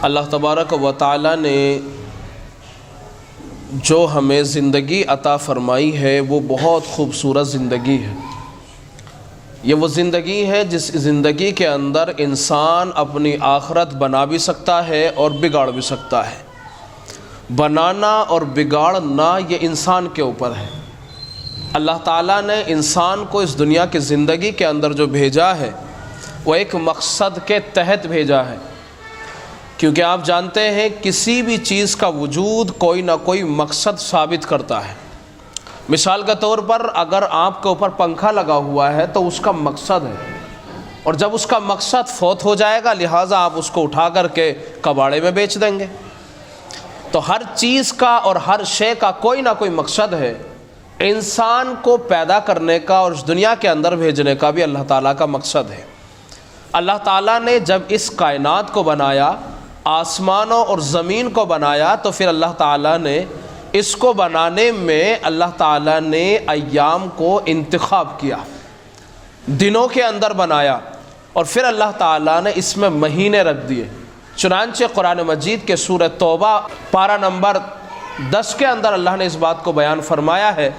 اللہ تبارک و تعالی نے جو ہمیں زندگی عطا فرمائی ہے وہ بہت خوبصورت زندگی ہے۔ یہ وہ زندگی ہے جس زندگی کے اندر انسان اپنی آخرت بنا بھی سکتا ہے اور بگاڑ بھی سکتا ہے۔ بنانا اور بگاڑنا یہ انسان کے اوپر ہے۔ اللہ تعالیٰ نے انسان کو اس دنیا کی زندگی کے اندر جو بھیجا ہے وہ ایک مقصد کے تحت بھیجا ہے، کیونکہ آپ جانتے ہیں کسی بھی چیز کا وجود کوئی نہ کوئی مقصد ثابت کرتا ہے۔ مثال کے طور پر اگر آپ کے اوپر پنکھا لگا ہوا ہے تو اس کا مقصد ہے، اور جب اس کا مقصد فوت ہو جائے گا لہٰذا آپ اس کو اٹھا کر کے کباڑے میں بیچ دیں گے۔ تو ہر چیز کا اور ہر شے کا کوئی نہ کوئی مقصد ہے۔ انسان کو پیدا کرنے کا اور اس دنیا کے اندر بھیجنے کا بھی اللہ تعالیٰ کا مقصد ہے۔ اللہ تعالیٰ نے جب اس کائنات کو بنایا، آسمانوں اور زمین کو بنایا، تو پھر اللہ تعالیٰ نے اس کو بنانے میں اللہ تعالیٰ نے ایام کو انتخاب کیا، دنوں کے اندر بنایا، اور پھر اللہ تعالیٰ نے اس میں مہینے رکھ دیے۔ چنانچہ قرآن مجید کے سورہ توبہ پارہ نمبر 10 کے اندر اللہ نے اس بات کو بیان فرمایا ہے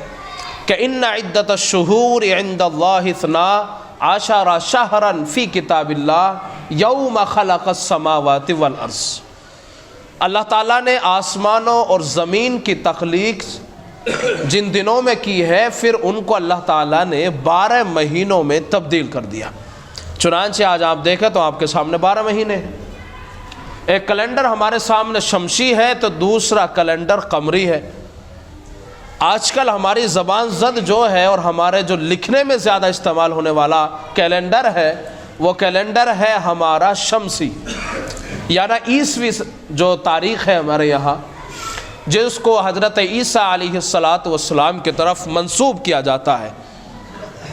کہ ان عدۃ الشہور عند اللہ 12 شہرا فی کتاب اللہ یوم خلق السماوات والارض۔ اللہ تعالیٰ نے آسمانوں اور زمین کی تخلیق جن دنوں میں کی ہے، پھر ان کو اللہ تعالیٰ نے 12 مہینوں میں تبدیل کر دیا۔ چنانچہ آج آپ دیکھیں تو آپ کے سامنے 12 مہینے ہیں۔ ایک کیلنڈر ہمارے سامنے شمسی ہے تو دوسرا کیلنڈر قمری ہے۔ آج کل ہماری زبان زد جو ہے اور ہمارے جو لکھنے میں زیادہ استعمال ہونے والا کیلنڈر ہے وہ کیلنڈر ہے ہمارا شمسی، یعنی عیسوی جو تاریخ ہے ہمارے یہاں، جس کو حضرت عیسیٰ علیہ السلام کی طرف منسوب کیا جاتا ہے،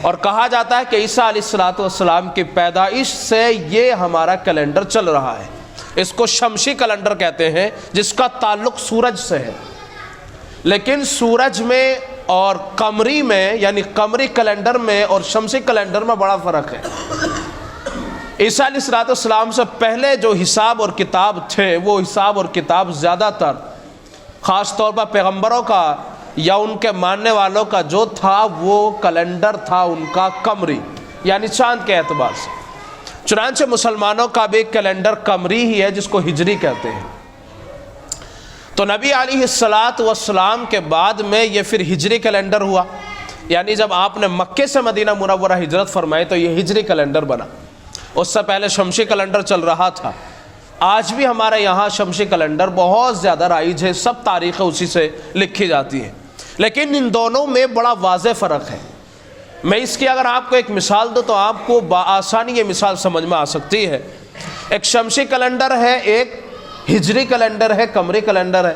اور کہا جاتا ہے کہ عیسیٰ علیہ السلام کی پیدائش سے یہ ہمارا کیلنڈر چل رہا ہے۔ اس کو شمسی کیلنڈر کہتے ہیں جس کا تعلق سورج سے ہے۔ لیکن سورج میں اور قمری میں، یعنی قمری کیلنڈر میں اور شمسی کیلنڈر میں بڑا فرق ہے۔ عیسیٰ علیہ السلام سے پہلے جو حساب اور کتاب تھے وہ حساب اور کتاب زیادہ تر خاص طور پر پیغمبروں کا یا ان کے ماننے والوں کا جو تھا وہ کیلنڈر تھا ان کا قمری، یعنی چاند کے اعتبار سے۔ چنانچہ مسلمانوں کا بھی کیلنڈر قمری ہی ہے جس کو ہجری کہتے ہیں۔ تو نبی علیہ السلام کے بعد میں یہ پھر ہجری کیلنڈر ہوا، یعنی جب آپ نے مکے سے مدینہ منورہ ہجرت فرمائی تو یہ ہجری کیلنڈر بنا۔ اس سے پہلے شمسی کیلنڈر چل رہا تھا۔ آج بھی ہمارے یہاں شمسی کیلنڈر بہت زیادہ رائج ہے، سب تاریخیں اسی سے لکھی جاتی ہیں، لیکن ان دونوں میں بڑا واضح فرق ہے۔ میں اس کی اگر آپ کو ایک مثال دوں تو آپ کو بآسانی یہ مثال سمجھ میں آ سکتی ہے۔ ایک شمسی کیلنڈر ہے، ایک ہجری کیلنڈر ہے، قمری کیلنڈر ہے۔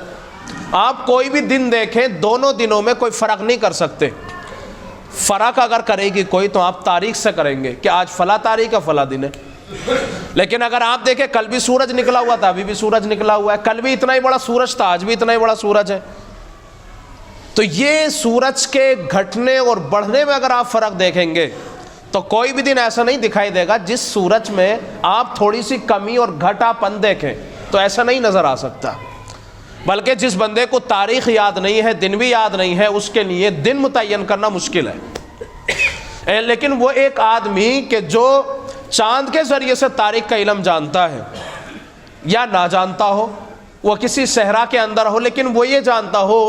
آپ کوئی بھی دن دیکھیں، دونوں دنوں میں کوئی فرق نہیں کر سکتے۔ فرق اگر کرے گی کوئی تو آپ تاریخ سے کریں گے کہ آج فلاں تاریخ ہے فلاں دن ہے۔ لیکن اگر آپ دیکھیں کل بھی سورج نکلا ہوا تھا، ابھی بھی سورج نکلا ہوا ہے، کل بھی اتنا ہی بڑا سورج تھا، آج بھی اتنا ہی بڑا سورج ہے۔ تو یہ سورج کے گھٹنے اور بڑھنے میں اگر آپ فرق دیکھیں گے تو کوئی بھی دن ایسا نہیں دکھائی دے گا جس سورج میں آپ تھوڑی سی کمی اور گھٹا پن دیکھیں تو ایسا نہیں نظر آ سکتا۔ بلکہ جس بندے کو تاریخ یاد نہیں ہے، دن بھی یاد نہیں ہے، اس کے لیے دن متعین کرنا مشکل ہے۔ لیکن وہ ایک آدمی کہ جو چاند کے ذریعے سے تاریخ کا علم جانتا ہے یا نہ جانتا ہو، وہ کسی صحرا کے اندر ہو لیکن وہ یہ جانتا ہو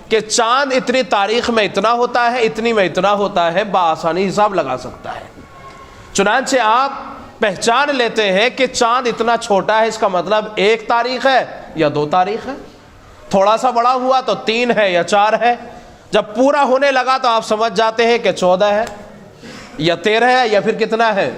کہ چاند اتنی تاریخ میں اتنا ہوتا ہے، اتنی میں اتنا ہوتا ہے، بآسانی حساب لگا سکتا ہے۔ چنانچہ آپ پہچان لیتے ہیں کہ چاند اتنا چھوٹا ہے، اس کا مطلب 1 تاریخ ہے یا 2 تاریخ ہے۔ تھوڑا سا بڑا ہوا تو 3 ہے یا 4 ہے۔ جب پورا ہونے لگا تو آپ سمجھ جاتے ہیں کہ 14 ہے یا 13 ہے یا پھر کتنا ہے،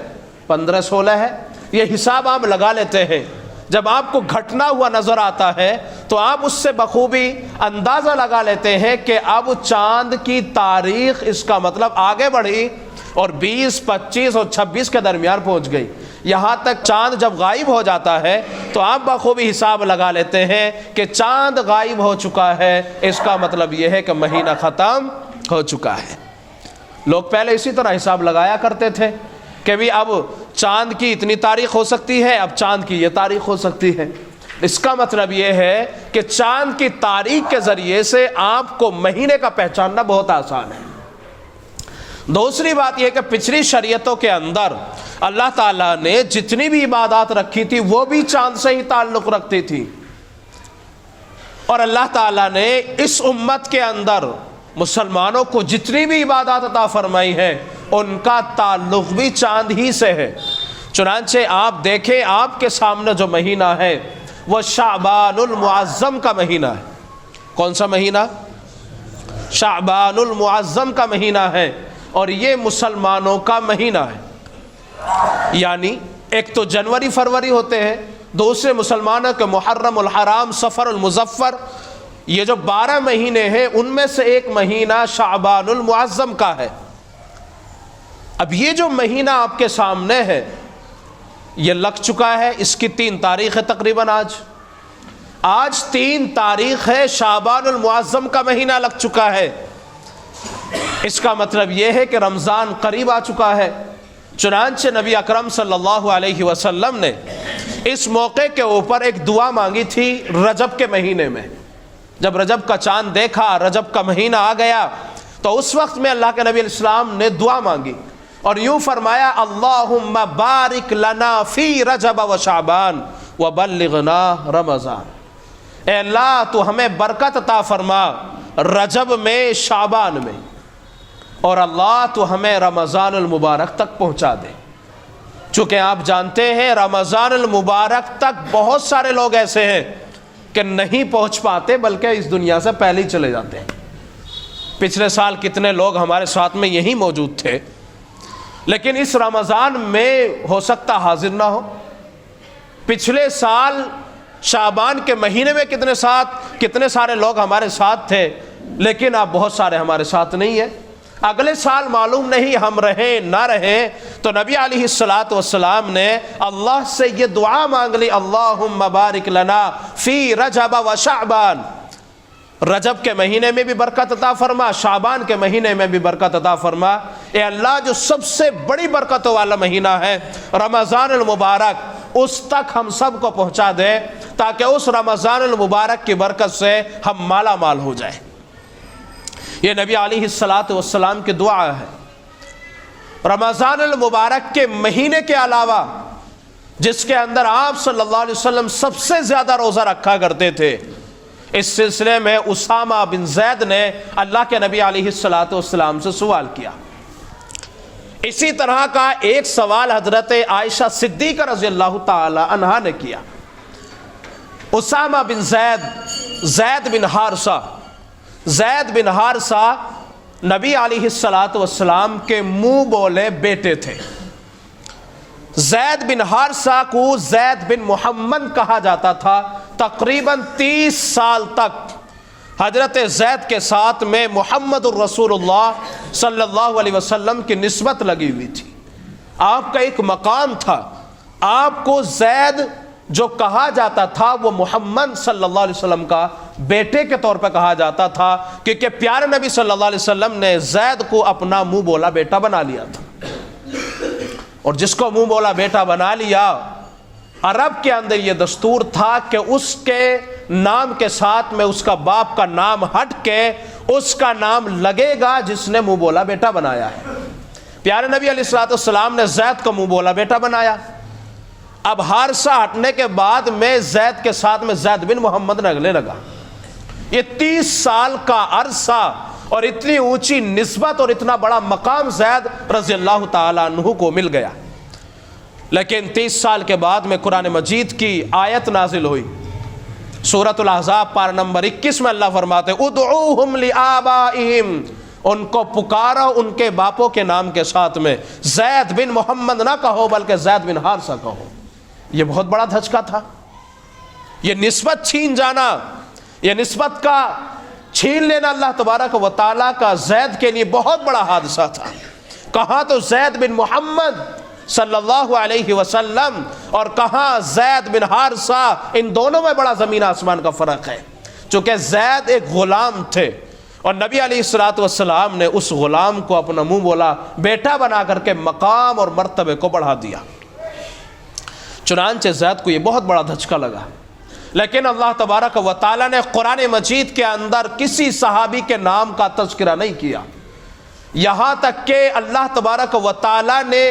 15 16 ہے۔ یہ حساب آپ لگا لیتے ہیں۔ جب آپ کو گھٹنا ہوا نظر آتا ہے تو آپ اس سے بخوبی اندازہ لگا لیتے ہیں کہ اب چاند کی تاریخ اس کا مطلب آگے بڑھی اور 20 25 اور 26 کے درمیان پہنچ گئی۔ یہاں تک چاند جب غائب ہو جاتا ہے تو آپ بخوبی حساب لگا لیتے ہیں کہ چاند غائب ہو چکا ہے، اس کا مطلب یہ ہے کہ مہینہ ختم ہو چکا ہے۔ لوگ پہلے اسی طرح حساب لگایا کرتے تھے کہ بھی اب چاند کی اتنی تاریخ ہو سکتی ہے، اب چاند کی یہ تاریخ ہو سکتی ہے۔ اس کا مطلب یہ ہے کہ چاند کی تاریخ کے ذریعے سے آپ کو مہینے کا پہچاننا بہت آسان ہے۔ دوسری بات یہ کہ پچھلی شریعتوں کے اندر اللہ تعالیٰ نے جتنی بھی عبادات رکھی تھی وہ بھی چاند سے ہی تعلق رکھتی تھی، اور اللہ تعالیٰ نے اس امت کے اندر مسلمانوں کو جتنی بھی عبادات عطا فرمائی ہے ان کا تعلق بھی چاند ہی سے ہے۔ چنانچہ آپ دیکھیں، آپ کے سامنے جو مہینہ ہے وہ شعبان المعظم کا مہینہ ہے۔ کون سا مہینہ؟ شعبان المعظم کا مہینہ ہے، اور یہ مسلمانوں کا مہینہ ہے۔ یعنی ایک تو جنوری فروری ہوتے ہیں، دوسرے مسلمانوں کے محرم الحرام صفر المظفر، یہ جو 12 مہینے ہیں ان میں سے ایک مہینہ شعبان المعظم کا ہے۔ اب یہ جو مہینہ آپ کے سامنے ہے یہ لگ چکا ہے، اس کی 3 تاریخ ہے تقریباً آج 3 تاریخ ہے، شعبان المعظم کا مہینہ لگ چکا ہے۔ اس کا مطلب یہ ہے کہ رمضان قریب آ چکا ہے۔ چنانچہ نبی اکرم صلی اللہ علیہ وسلم نے اس موقع کے اوپر ایک دعا مانگی تھی رجب کے مہینے میں۔ جب رجب کا چاند دیکھا، رجب کا مہینہ آ گیا، تو اس وقت میں اللہ کے نبی علیہ السلام نے دعا مانگی اور یوں فرمایا، اللہم بارک لنا فی رجب و شعبان وبلغنا رمضان۔ اے اللہ تو ہمیں برکت عطا فرما رجب میں، شعبان میں، اور اللہ تو ہمیں رمضان المبارک تک پہنچا دے۔ چونکہ آپ جانتے ہیں رمضان المبارک تک بہت سارے لوگ ایسے ہیں کہ نہیں پہنچ پاتے، بلکہ اس دنیا سے پہلے ہی چلے جاتے ہیں۔ پچھلے سال کتنے لوگ ہمارے ساتھ میں یہی موجود تھے، لیکن اس رمضان میں ہو سکتا حاضر نہ ہو۔ پچھلے سال شعبان کے مہینے میں کتنے سارے لوگ ہمارے ساتھ تھے، لیکن اب بہت سارے ہمارے ساتھ نہیں ہیں۔ اگلے سال معلوم نہیں ہم رہیں نہ رہیں، تو نبی علیہ الصلوۃ والسلام نے اللہ سے یہ دعا مانگ لی، اللہم بارک لنا فی رجب و شعبان، رجب کے مہینے میں بھی برکت عطا فرما، شعبان کے مہینے میں بھی برکت عطا فرما۔ اے اللہ جو سب سے بڑی برکتوں والا مہینہ ہے رمضان المبارک، اس تک ہم سب کو پہنچا دے، تاکہ اس رمضان المبارک کی برکت سے ہم مالا مال ہو جائیں۔ یہ نبی علیہ الصلوۃ والسلام کی دعا ہے۔ رمضان المبارک کے مہینے کے علاوہ، جس کے اندر آپ صلی اللہ علیہ وسلم سب سے زیادہ روزہ رکھا کرتے تھے، اس سلسلے میں اسامہ بن زید نے اللہ کے نبی علیہ الصلوۃ والسلام سے سوال کیا۔ اسی طرح کا ایک سوال حضرت عائشہ صدیقہ رضی اللہ تعالی عنہا نے کیا۔ اسامہ بن زید بن حارثہ نبی علیہ الصلوۃ والسلام کے منہ بولے بیٹے تھے۔ زید بن حارثہ کو زید بن محمد کہا جاتا تھا۔ تقریباً 30 سال تک حضرت زید کے ساتھ میں محمد الرسول اللہ صلی اللہ علیہ وسلم کی نسبت لگی ہوئی تھی۔ آپ کا ایک مقام تھا، آپ کو زید جو کہا جاتا تھا وہ محمد صلی اللہ علیہ وسلم کا بیٹے کے طور پہ کہا جاتا تھا، کیونکہ پیارے نبی صلی اللہ علیہ وسلم نے زید کو اپنا منہ بولا بیٹا بنا لیا تھا۔ اور جس کو منہ بولا بیٹا بنا لیا، عرب کے اندر یہ دستور تھا کہ اس کے نام کے ساتھ میں اس کا باپ کا نام ہٹ کے اس کا نام لگے گا جس نے منہ بولا بیٹا بنایا ہے۔ پیارے نبی علیہ الصلوۃ والسلام نے زید کو منہ بولا بیٹا بنایا۔ اب حارثہ ہٹنے کے بعد میں زید کے ساتھ میں زید بن محمد لگنے لگا۔ یہ 30 سال کا عرصہ اور اتنی اونچی نسبت اور اتنا بڑا مقام زید رضی اللہ تعالیٰ عنہ کو مل گیا۔ لیکن 30 سال کے بعد میں قرآن مجید کی آیت نازل ہوئی، سورۃ الاحزاب پارہ نمبر 21 میں اللہ فرماتے ہیں، ادعوہم لآبائہم، ان کو پکارو ان کے باپوں کے نام کے ساتھ میں، زید بن محمد نہ کہو بلکہ زید بن حارثہ کہو۔ یہ بہت بڑا دھچکا تھا، یہ نسبت چھین جانا، یہ نسبت کا چھین لینا اللہ تبارک و تعالیٰ کا زید کے لیے بہت بڑا حادثہ تھا۔ کہاں تو زید بن محمد صلی اللہ علیہ وسلم اور کہاں زید بن حارثہ، ان دونوں میں بڑا زمین آسمان کا فرق ہے۔ چونکہ زید ایک غلام تھے اور نبی علیہ الصلوۃ والسلام نے اس غلام کو اپنا منہ بولا بیٹا بنا کر کے مقام اور مرتبے کو بڑھا دیا۔ چنانچہ زید کو یہ بہت بڑا دھچکا لگا۔ لیکن اللہ تبارک و تعالیٰ نے قرآن مجید کے اندر کسی صحابی کے نام کا تذکرہ نہیں کیا، یہاں تک کہ اللہ تبارک و تعالیٰ نے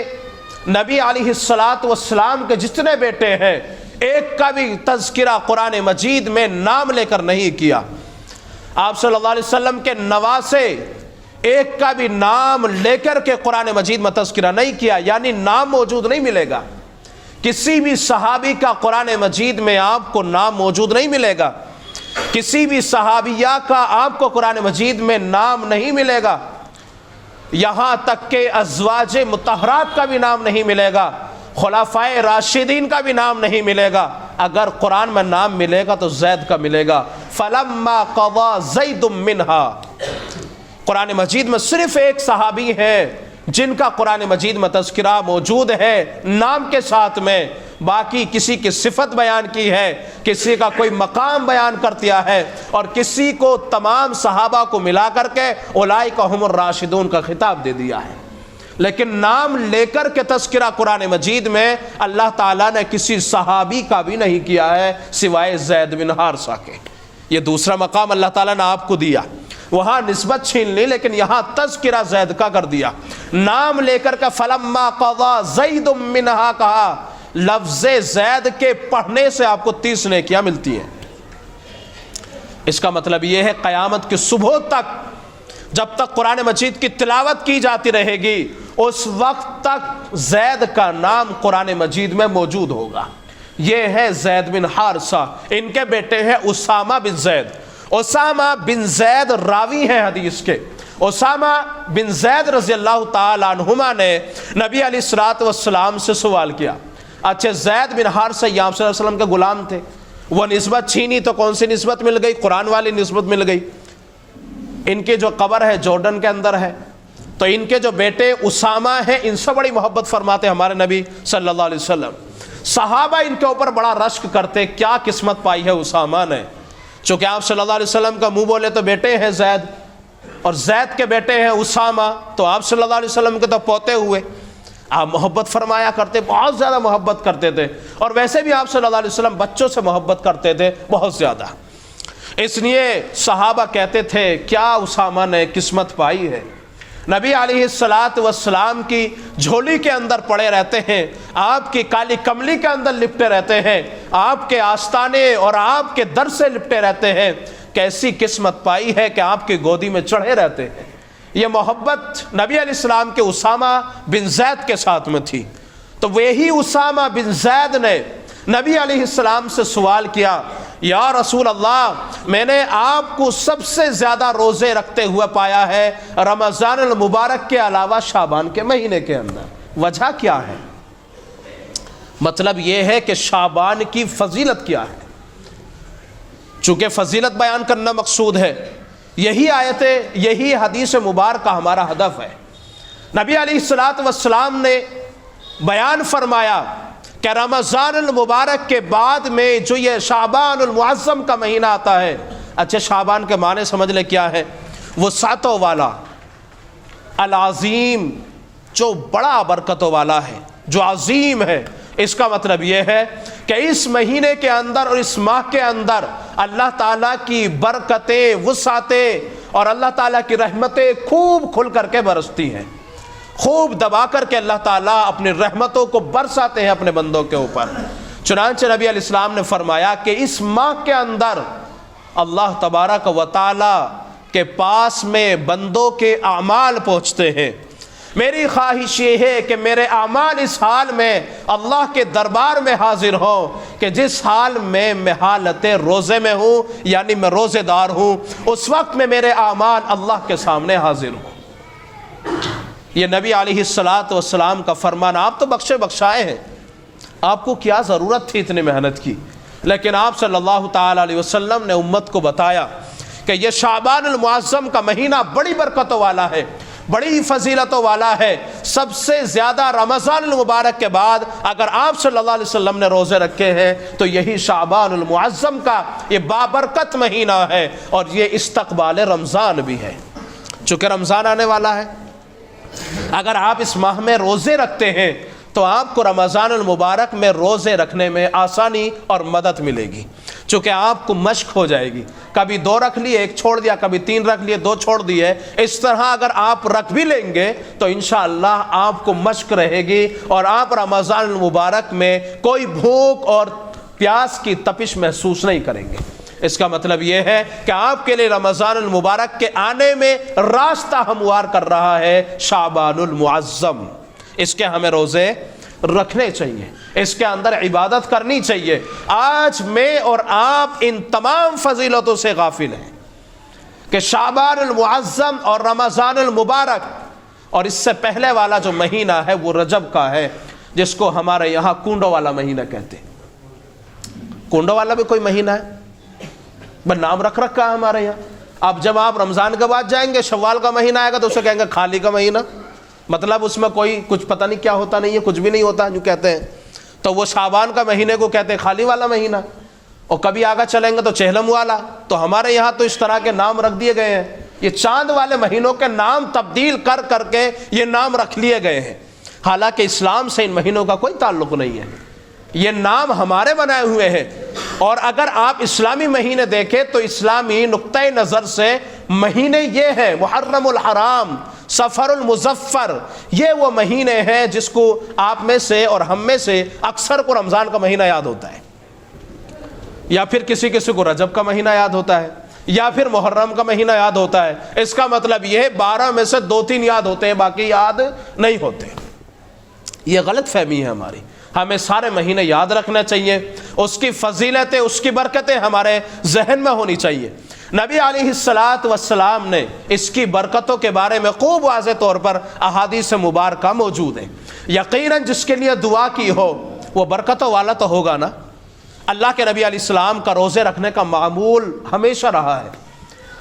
نبی علیہ السلام کے جتنے بیٹے ہیں ایک کا بھی تذکرہ قرآن مجید میں نام لے کر نہیں کیا۔ آپ صلی اللہ علیہ وسلم کے نواسے ایک کا بھی نام لے کر کے قرآن مجید میں تذکرہ نہیں کیا، یعنی نام موجود نہیں ملے گا۔ کسی بھی صحابی کا قرآن مجید میں آپ کو نام موجود نہیں ملے گا، کسی بھی صحابیہ کا آپ کو قرآن مجید میں نام نہیں ملے گا، یہاں تک کہ ازواج مطہرات کا بھی نام نہیں ملے گا، خلفائے راشدین کا بھی نام نہیں ملے گا۔ اگر قرآن میں نام ملے گا تو زید کا ملے گا، فلما قضا زید منہا۔ قرآن مجید میں صرف ایک صحابی ہے جن کا قرآن مجید میں تذکرہ موجود ہے نام کے ساتھ میں، باقی کسی کی صفت بیان کی ہے، کسی کا کوئی مقام بیان کر دیا ہے، اور کسی کو تمام صحابہ کو ملا کر کے اولئک هم الراشدون کا خطاب دے دیا ہے۔ لیکن نام لے کر کے تذکرہ قرآن مجید میں اللہ تعالیٰ نے کسی صحابی کا بھی نہیں کیا ہے سوائے زید بن حارثہ کے۔ یہ دوسرا مقام اللہ تعالیٰ نے آپ کو دیا، وہاں نسبت چھین لی لیکن یہاں تذکرہ زید کا کر دیا، نام لے کر کے فلما قضا زید منہا کہا۔ لفظ زید کے پڑھنے سے آپ کو 30 نیکیاں ملتی ہیں۔ اس کا مطلب یہ ہے قیامت کی صبح تک جب تک قرآن مجید کی تلاوت کی جاتی رہے گی اس وقت تک زید کا نام قرآن مجید میں موجود ہوگا۔ یہ ہے زید بن حارثہ، ان کے بیٹے ہیں اسامہ بن زید۔ اسامہ بن زید راوی ہیں حدیث کے۔ اسامہ بن زید رضی اللہ تعالی عنہما نے نبی علیہ السلام سے سوال کیا، اچھا زید بن حارثہ یہ آپ صلی اللہ علیہ وسلم کے غلام تھے، وہ نسبت چھینی تو کون سی نسبت مل گئی؟ قرآن والی نسبت مل گئی۔ ان کی جو قبر ہے جورڈن کے اندر ہے، تو ان کے جو بیٹے اسامہ ہیں ان سے بڑی محبت فرماتے ہمارے نبی صلی اللہ علیہ وسلم۔ صحابہ ان کے اوپر بڑا رشک کرتے، کیا قسمت پائی ہے اسامہ نے، چونکہ آپ صلی اللہ علیہ وسلم کا منہ بولے تو بیٹے ہیں زید، اور زید کے بیٹے ہیں اسامہ، تو آپ صلی اللہ علیہ وسلم کے تو پوتے ہوئے۔ آپ محبت فرمایا کرتے، بہت زیادہ محبت کرتے تھے، اور ویسے بھی آپ صلی اللہ علیہ وسلم بچوں سے محبت کرتے تھے بہت زیادہ، اس لیے صحابہ کہتے تھے کیا اسامہ نے قسمت پائی ہے۔ نبی علیہ السلام کی جھولی کے اندر پڑے رہتے ہیں، آپ کی کالی کملی کے اندر لپٹے رہتے ہیں، آپ کے آستانے اور آپ کے در سے لپٹے رہتے ہیں، کیسی قسمت پائی ہے کہ آپ کی گودی میں چڑھے رہتے ہیں۔ یہ محبت نبی علیہ السلام کے اسامہ بن زید کے ساتھ میں تھی۔ تو وہی اسامہ بن زید نے نبی علیہ السلام سے سوال کیا، یا رسول اللہ میں نے آپ کو سب سے زیادہ روزے رکھتے ہوئے پایا ہے رمضان المبارک کے علاوہ شعبان کے مہینے کے اندر، وجہ کیا ہے؟ مطلب یہ ہے کہ شعبان کی فضیلت کیا ہے، چونکہ فضیلت بیان کرنا مقصود ہے، یہی آیتیں یہی حدیث مبارکہ ہمارا ہدف ہے۔ نبی علیہ السلام نے بیان فرمایا کہ رمضان المبارک کے بعد میں جو یہ شعبان المعظم کا مہینہ آتا ہے، اچھا شعبان کے معنی سمجھ لے کیا ہے، وہ ساتوں والا العظیم، جو بڑا برکتوں والا ہے، جو عظیم ہے۔ اس کا مطلب یہ ہے کہ اس مہینے کے اندر اور اس ماہ کے اندر اللہ تعالیٰ کی برکتیں، وسعتیں اور اللہ تعالیٰ کی رحمتیں خوب کھل کر کے برستی ہیں، خوب دبا کر کے اللہ تعالیٰ اپنی رحمتوں کو برساتے ہیں اپنے بندوں کے اوپر۔ چنانچہ نبی علیہ السلام نے فرمایا کہ اس ماہ کے اندر اللہ تبارک و تعالیٰ کے پاس میں بندوں کے اعمال پہنچتے ہیں۔ میری خواہش یہ ہے کہ میرے اعمال اس حال میں اللہ کے دربار میں حاضر ہوں کہ جس حال میں حالت روزے میں ہوں، یعنی میں روزے دار ہوں، اس وقت میں میرے اعمال اللہ کے سامنے حاضر ہوں۔ یہ نبی علیہ السلام کا فرمان۔ آپ تو بخشے بخشائے ہیں، آپ کو کیا ضرورت تھی اتنی محنت کی، لیکن آپ صلی اللہ تعالی علیہ وسلم نے امت کو بتایا کہ یہ شعبان المعظم کا مہینہ بڑی برکتوں والا ہے، بڑی فضیلتوں والا ہے۔ سب سے زیادہ رمضان المبارک کے بعد اگر آپ صلی اللہ علیہ وسلم نے روزے رکھے ہیں تو یہی شعبان المعظم کا یہ بابرکت مہینہ ہے، اور یہ استقبال رمضان بھی ہے، چونکہ رمضان آنے والا ہے۔ اگر آپ اس ماہ میں روزے رکھتے ہیں تو آپ کو رمضان المبارک میں روزے رکھنے میں آسانی اور مدد ملے گی، چونکہ آپ کو مشق ہو جائے گی۔ کبھی 2 رکھ لیے، 1 چھوڑ دیا، کبھی 3 رکھ لیے، 2 چھوڑ دیے، اس طرح اگر آپ رکھ بھی لیں گے تو انشاءاللہ آپ کو مشق رہے گی اور آپ رمضان المبارک میں کوئی بھوک اور پیاس کی تپش محسوس نہیں کریں گے۔ اس کا مطلب یہ ہے کہ آپ کے لیے رمضان المبارک کے آنے میں راستہ ہموار کر رہا ہے شعبان المعظم۔ اس کے ہمیں روزے رکھنے چاہیے، اس کے اندر عبادت کرنی چاہیے۔ آج میں اور آپ ان تمام فضیلتوں سے غافل ہیں کہ شعبان المعظم اور رمضان المبارک اور اس سے پہلے والا جو مہینہ ہے وہ رجب کا ہے، جس کو ہمارے یہاں کنڈوں والا مہینہ کہتے ہیں۔ کنڈوں والا بھی کوئی مہینہ ہے، بس نام رکھ رکھا ہے ہمارے یہاں۔ اب جب آپ رمضان کے بعد جائیں گے، شوال کا مہینہ آئے گا تو اسے کہیں گے خالی کا مہینہ، مطلب اس میں کوئی کچھ پتہ نہیں کیا ہوتا نہیں ہے، کچھ بھی نہیں ہوتا جو کہتے ہیں۔ تو وہ شعبان کا مہینے کو کہتے ہیں خالی والا مہینہ، اور کبھی آگے چلیں گے تو چہلم والا۔ تو ہمارے یہاں تو اس طرح کے نام رکھ دیے گئے ہیں، یہ چاند والے مہینوں کے نام تبدیل کر کر کے یہ نام رکھ لیے گئے ہیں، حالانکہ اسلام سے ان مہینوں کا کوئی تعلق نہیں ہے، یہ نام ہمارے بنائے ہوئے ہیں۔ اور اگر آپ اسلامی مہینے دیکھیں تو اسلامی نقطۂ نظر سے مہینے یہ ہیں: محرم الحرام، سفر المظفر، یہ وہ مہینے ہیں جس کو آپ میں سے اور ہم میں سے اکثر کو رمضان کا مہینہ یاد ہوتا ہے، یا پھر کسی کسی کو رجب کا مہینہ یاد ہوتا ہے، یا پھر محرم کا مہینہ یاد ہوتا ہے۔ اس کا مطلب یہ ہے 12 میں سے 2-3 یاد ہوتے ہیں، باقی یاد نہیں ہوتے۔ یہ غلط فہمی ہے ہماری، ہمیں سارے مہینے یاد رکھنا چاہیے، اس کی فضیلتیں، اس کی برکتیں ہمارے ذہن میں ہونی چاہیے۔ نبی علیہ السلام نے اس کی برکتوں کے بارے میں خوب واضح طور پر احادیث مبارکہ موجود ہیں۔ یقیناً جس کے لیے دعا کی ہو وہ برکتوں والا تو ہوگا نا۔ اللہ کے نبی علیہ السلام کا روزے رکھنے کا معمول ہمیشہ رہا ہے۔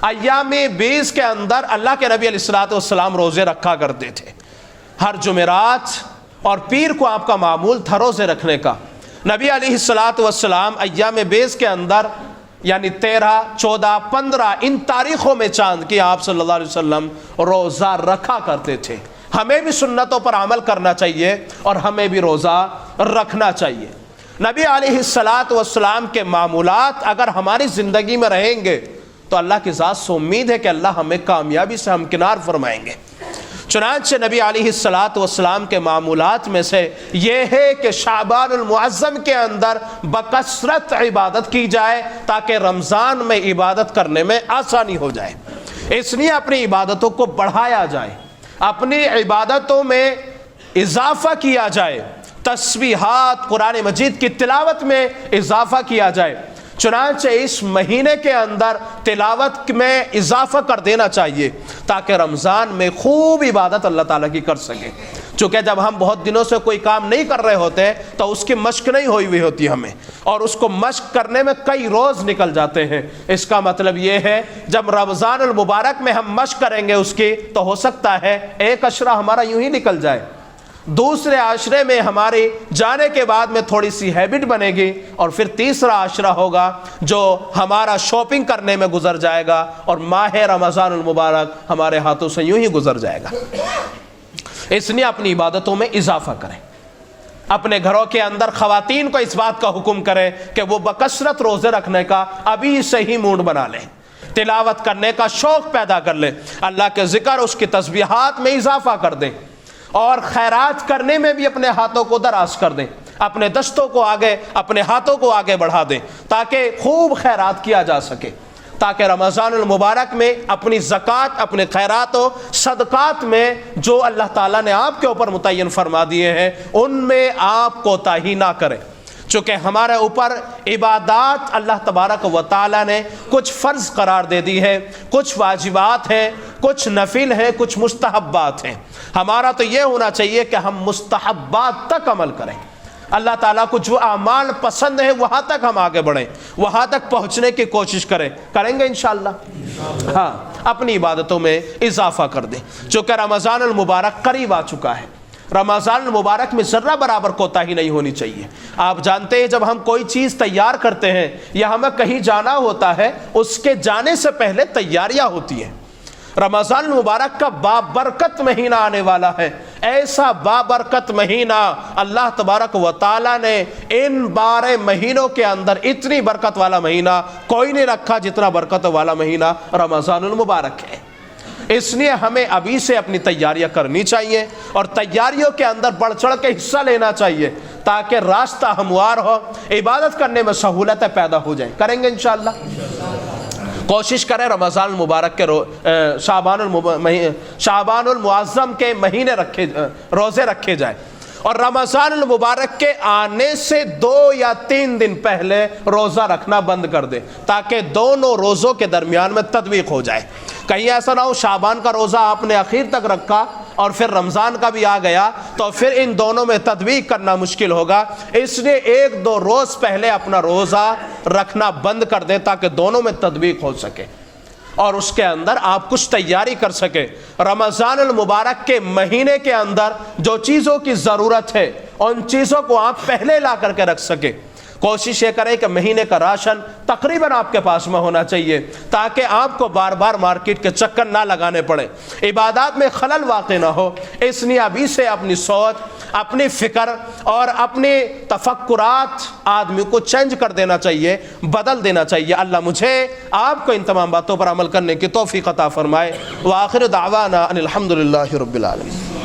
ایام 20 کے اندر اللہ کے نبی علیہ السلام روزے رکھا کرتے تھے، ہر جمعرات اور پیر کو آپ کا معمول تھا روزے رکھنے کا۔ نبی علیہ السلام ایام 20 کے اندر یعنی 13، 14، 15 ان تاریخوں میں چاند کی آپ صلی اللہ علیہ وسلم روزہ رکھا کرتے تھے۔ ہمیں بھی سنتوں پر عمل کرنا چاہیے اور ہمیں بھی روزہ رکھنا چاہیے۔ نبی علیہ السلام کے معمولات اگر ہماری زندگی میں رہیں گے تو اللہ کی ذات سے امید ہے کہ اللہ ہمیں کامیابی سے ہمکنار فرمائیں گے۔ چنانچہ نبی علیہ السلام کے معمولات میں سے یہ ہے کہ شعبان المعظم کے اندر بکثرت عبادت کی جائے تاکہ رمضان میں عبادت کرنے میں آسانی ہو جائے۔ اس لیے اپنی عبادتوں کو بڑھایا جائے، اپنی عبادتوں میں اضافہ کیا جائے، تسبیحات، قرآن مجید کی تلاوت میں اضافہ کیا جائے۔ چنانچہ اس مہینے کے اندر تلاوت میں اضافہ کر دینا چاہیے تاکہ رمضان میں خوب عبادت اللہ تعالیٰ کی کر سکیں، چونکہ جب ہم بہت دنوں سے کوئی کام نہیں کر رہے ہوتے تو اس کی مشق نہیں ہوئی ہوتی ہمیں، اور اس کو مشق کرنے میں کئی روز نکل جاتے ہیں۔ اس کا مطلب یہ ہے جب رمضان المبارک میں ہم مشق کریں گے اس کی تو ہو سکتا ہے ایک عشرہ ہمارا یوں ہی نکل جائے، دوسرے عشرے میں ہمارے جانے کے بعد میں تھوڑی سی ہیبٹ بنے گی، اور پھر تیسرا عشرہ ہوگا جو ہمارا شاپنگ کرنے میں گزر جائے گا، اور ماہ رمضان المبارک ہمارے ہاتھوں سے یوں ہی گزر جائے گا۔ اس لیے اپنی عبادتوں میں اضافہ کریں، اپنے گھروں کے اندر خواتین کو اس بات کا حکم کریں کہ وہ بکثرت روزے رکھنے کا ابھی سے ہی موڈ بنا لیں، تلاوت کرنے کا شوق پیدا کر لیں، اللہ کے ذکر، اس کی تسبیحات میں اضافہ کر دیں، اور خیرات کرنے میں بھی اپنے ہاتھوں کو دراز کر دیں، اپنے دستوں کو آگے، اپنے ہاتھوں کو آگے بڑھا دیں تاکہ خوب خیرات کیا جا سکے، تاکہ رمضان المبارک میں اپنی زکوٰۃ، اپنے خیرات و صدقات میں جو اللہ تعالیٰ نے آپ کے اوپر متعین فرما دیے ہیں ان میں آپ کوتاہی نہ کریں، چونکہ ہمارے اوپر عبادات اللہ تبارک و تعالیٰ نے کچھ فرض قرار دے دی ہے، کچھ واجبات ہیں، کچھ نفل ہیں، کچھ مستحبات ہیں۔ ہمارا تو یہ ہونا چاہیے کہ ہم مستحبات تک عمل کریں، اللہ تعالیٰ کو جو اعمال پسند ہیں وہاں تک ہم آگے بڑھیں، وہاں تک پہنچنے کی کوشش کریں گے انشاءاللہ۔ ہاں، اپنی عبادتوں میں اضافہ کر دیں، چونکہ رمضان المبارک قریب آ چکا ہے۔ رمضان المبارک میں ذرہ برابر کوتاہی نہیں ہونی چاہیے۔ آپ جانتے ہیں جب ہم کوئی چیز تیار کرتے ہیں یا ہمیں کہیں جانا ہوتا ہے، اس کے جانے سے پہلے تیاریاں ہوتی ہیں۔ رمضان المبارک کا بابرکت مہینہ آنے والا ہے، ایسا بابرکت مہینہ اللہ تبارک و تعالیٰ نے ان 12 مہینوں کے اندر اتنی برکت والا مہینہ کوئی نہیں رکھا جتنا برکت والا مہینہ رمضان المبارک ہے۔ اس لیے ہمیں ابھی سے اپنی تیاریاں کرنی چاہیے اور تیاریوں کے اندر بڑھ چڑھ کے حصہ لینا چاہیے تاکہ راستہ ہموار ہو، عبادت کرنے میں سہولتیں پیدا ہو جائیں۔ کریں گے انشاءاللہ؟ کوشش کریں رمضان المبارک کے شعبان المعظم کے مہینے روزے رکھے جائیں، اور رمضان المبارک کے آنے سے 2 یا 3 دن پہلے روزہ رکھنا بند کر دے تاکہ دونوں روزوں کے درمیان میں تطبیق ہو جائے۔ کہیں ایسا نہ ہو شعبان کا روزہ آپ نے اخیر تک رکھا اور پھر رمضان کا بھی آ گیا تو پھر ان دونوں میں تطبیق کرنا مشکل ہوگا، اس لیے 1-2 روز پہلے اپنا روزہ رکھنا بند کر دیں تاکہ دونوں میں تطبیق ہو سکے اور اس کے اندر آپ کچھ تیاری کر سکے۔ رمضان المبارک کے مہینے کے اندر جو چیزوں کی ضرورت ہے ان چیزوں کو آپ پہلے لا کر کے رکھ سکے۔ کوشش یہ کریں کہ مہینے کا راشن تقریباً آپ کے پاس میں ہونا چاہیے تاکہ آپ کو بار بار مارکیٹ کے چکر نہ لگانے پڑے، عبادات میں خلل واقع نہ ہو۔ اس لیے ابھی سے اپنی سوچ، اپنی فکر اور اپنی تفکرات آدمی کو چینج کر دینا چاہیے، بدل دینا چاہیے۔ اللہ مجھے آپ کو ان تمام باتوں پر عمل کرنے کی توفیق عطا فرمائے۔ وآخر دعوانا ان الحمدللہ رب العالمین۔